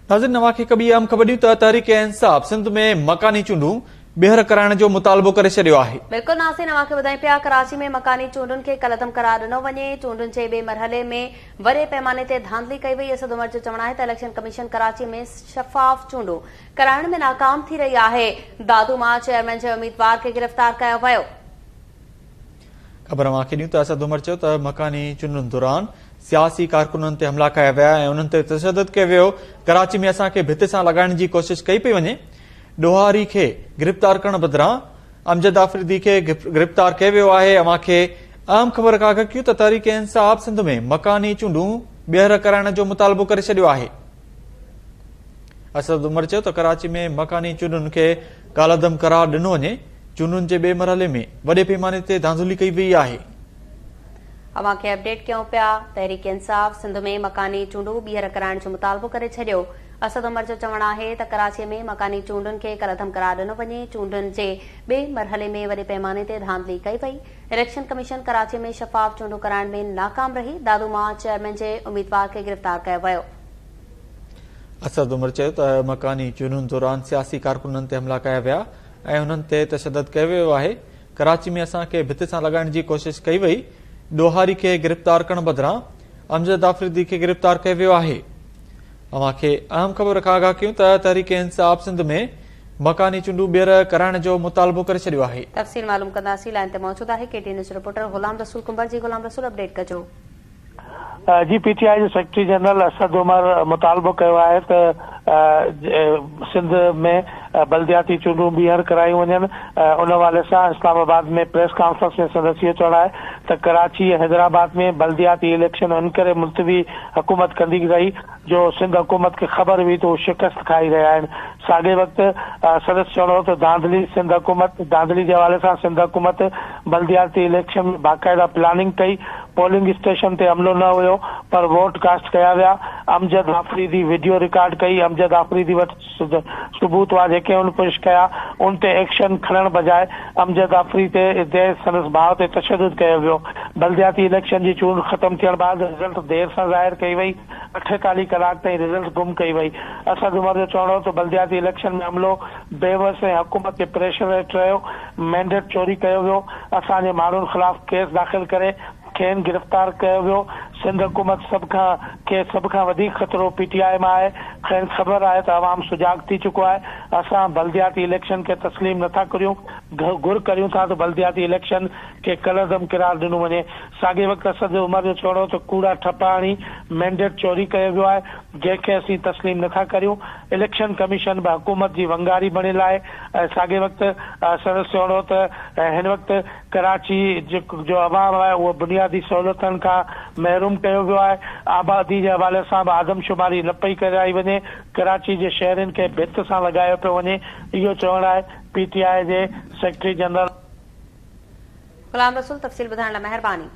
नाज़रीन, नवाखे कबी अहम ख़बर ॾियूं त तहरीक इंसाफ सिंध में मकानी चूंडूं ॿीहर कराइण जो मुतालबो करे छॾियो आहे। बिल्कुल नाज़रीन, नवाखे ॿुधायूं पिया कराची में मकानी चूंडुनि खे कलअदम करार ॾिनो वञे। चूंडुनि जे ॿिए मरहले में वॾे पैमाने ते धांधली कई वई। असद उमर जो चवणु आहे त इलेक्शन कमीशन कराची में शफ़ाफ चूंडूं कराइण में नाकाम थी रही आहे। दादू मां चेयरमैन जे उम्मीदवार खे गिरफ़्तार कयो वियो। ख़बर मांखे ॾियूं त असद उमर चयो त मकानी चूंडुनि दौरान सियासी कारकुननि ते हमला कया विया ऐं उन्हनि ते तशदद कयो वियो। कराची में असांखे भित सां लॻाइण जी कोशिश कई पई वञे। ॾोहारी खे गिरफ़्तार करण बदिरां अमजद आफरीदी खे गिरफ़्तार कयो वियो आहे। अव्हांखे अहम ख़बर का कयूं त तहरीक इंसाफ सिंध में मकानी चूंडूं ॿीहर कराइण जो मुतालबो करे छॾियो आहे। असद उमर चयो त कराची में मकानी चूंडुनि खे कालअदम करार ॾिनो वञे। चूंडुनि जे ॿिए मरहले में वॾे पैमाने ते धांधली कई वई आहे। अव्हांखे अपडेट कयूं पिया। तहरीक इंसाफ सिंध में मकानी चूंडूं ॿीहर कराइण जो मुतालबो करे छॾियो। असद उमर जो चवणु आहे त कराची में मकानी चूंडुनि खे कलअदम करार ॾिनो वञे। चूंडुनि जे ॿिए मरहले में वॾे पैमाने ते धांधली कई वई। इलेक्शन कमीशन कराची में शफ़ाफ चूंडूं कराइण में नाकाम रही। दादू मां चेयरमैन जे उम्मीदवार खे गिरफ़्तार कयो वियो। असद उमर चयो त मकानी चूंडुनि दौरान सियासी कारकुननि ते हमला कया विया ऐं उन्हनि ते तशदद कयो वियो आहे। कराची में असांखे भित सां लॻाइण जी कोशिश कई वई। ॾोहारी खे गिरफ़्तार करण बदिरां अमजद आफरीदी खे गिरफ़्तार कयो वियो आहे। अव्हांखे अहम ख़बर खां आगाह कयूं त तहरीक इंसाफ सिंध में मकानी चूंडूं ॿीहर कराइण जो मुतालबो करे छॾियो आहे। तफ़सील मालूम कंदासीं। लाइन ते मौजूद आहे केटी news reporter Ghulam Rasool comber जी। गुलाम रसूल, अपडेट कजो। जी, पीटीआई जो सेक्रेटरी जनरल असद उमर मुतालबो कयो आहे त सिंध में बल्दियाती चूंडूं ॿीहर करायूं वञनि। उन हवाले सां इस्लामाबाद में प्रेस कॉन्फ्रेंस में सदस्य चवणु आहे त कराची हैदराबाद में बल्दियाती इलेक्शन इन करे मुलतवी हुकूमत कंदी रही जो सिंध हुकूमत खे ख़बर हुई त शिकस्त खाई रहिया आहिनि। साॻे वक़्तु सदस्य चवणो त धांधली जे हवाले सां सिंध हुकूमत बल्दियाती इलेक्शन में बाक़ाइदा प्लानिंग कई। पोलिंग स्टेशन ते हमलो न हुयो पर वोट कास्ट कया विया। अमजद आफरीदी वीडियो रिकॉर्ड कई। अमजद आफरीदी वटि सबूत हुआ जेके उन पेश कया। उन ते एक्शन खणण बजाए अमजद आफरीदी ते संदसि भाउ ते तशदुद कयो वियो। बल्दियाती इलेक्शन जी चूंड ख़त्म थियण बाद रिज़ल्ट देर सां ज़ाहिर कई वई। 48 कलाक ताईं रिज़ल्ट गुम कई वई। असद उमर जो चवणो त बल्दियाती इलेक्शन में हमलो बेवस ऐं हुकूमत खे प्रेशर हेठि रहियो। मैंडेट चोरी कयो वियो। असांजे माण्हुनि ख़िलाफ़ केस दाख़िल करे खेनि गिरफ़्तार कयो वियो। सिंध हुकूमत सभ खां वधीक ख़तरो पीटीआई मां आहे। खेनि ख़बर आहे त अवाम सुजाग थी चुको आहे। असां बल्दियाती इलेक्शन खे तस्लीम नथा करियूं। घुर करियूं था त बल्दियाती इलेक्शन खे कलअदम करार ॾिनो वञे। साॻे वक़्तु असद उमर जो चवणो त कूड़ा ठपा हणी मैंडेट चोरी कयो वियो आहे जंहिंखे असीं तस्लीम नथा करियूं। इलेक्शन कमीशन बि हुकूमत जी वंगारी बणियल आहे। साॻे वक़्तु सदस्य चवणो त हिन वक़्तु कराची जो अवाम आहे उहो बुनियादी सहूलियतनि खां महरूम कयो वियो आहे। आबादी जे हवाले सां बि आदमशुमारी न पई कराई वञे। कराची जे शहरनि खे भित सां लॻायो पियो वञे। इहो चवणु आहे पीटीआई जे सेक्रेटरी जनरल। गुलाम रसूल, तफ़सील ॿुधाइण लाइ महिरबानी।